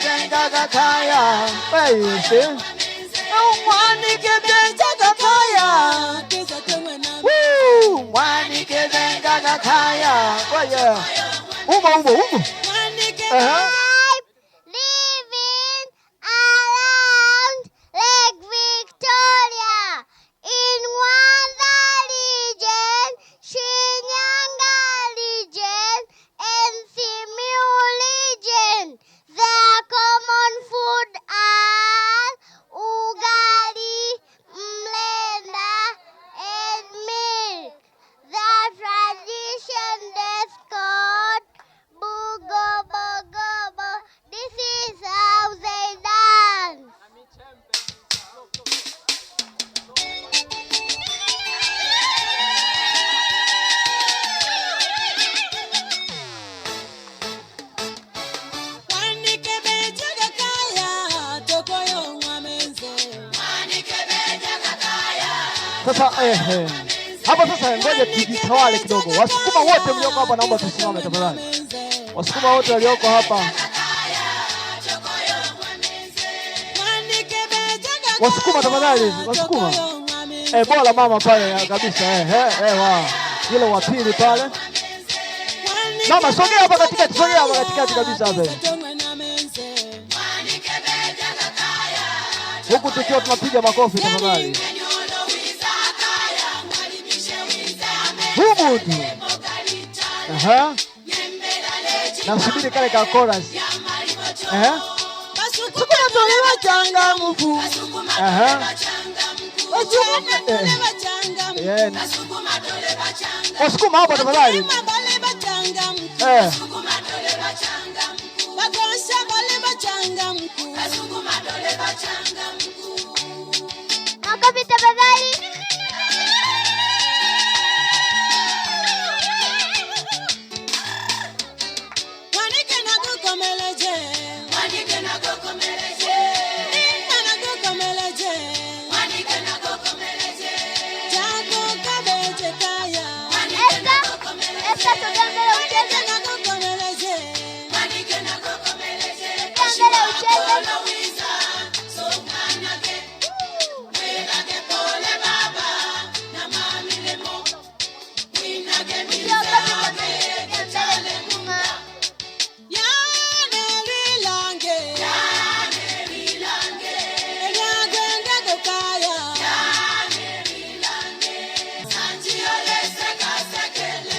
zenga kakaya. Baby. Mwanike zenga kakaya. Woo! Mwanike zenga kakaya. Kwa yeah. Umo. Living around Lake Victoria in Mwanza region, Shinyanga region, and Simiyu region. Their common food are ugali, mlenda, and milk. The tradition is called Bugobo. This is how they dance. Sasa hapa sasa ngoja tujitawale kidogo. Wasukuma wote mlioko hapa naomba tusimame tafadhali. Wasukuma wote walioko hapa. Wasukuma tafadhali, Wasukuma. Bora mama pale kabisa. Wa. Yule wa pili pale. Mama sogea hapa katikati, kabisa hapa. Huku tukiwa tunapiga makofi tafadhali. Humudu. Nasubiri kale ka chorus. Sukuma tolewa changamufu. Wasukuma hapa tafadhali. Makofi tafadhali.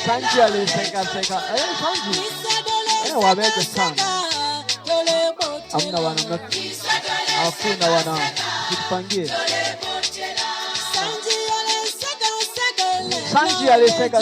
Sanji aliseka. Sanji. Wabeje sana. Hamna wana hakuna wana kutupangie. Sanji aliseka.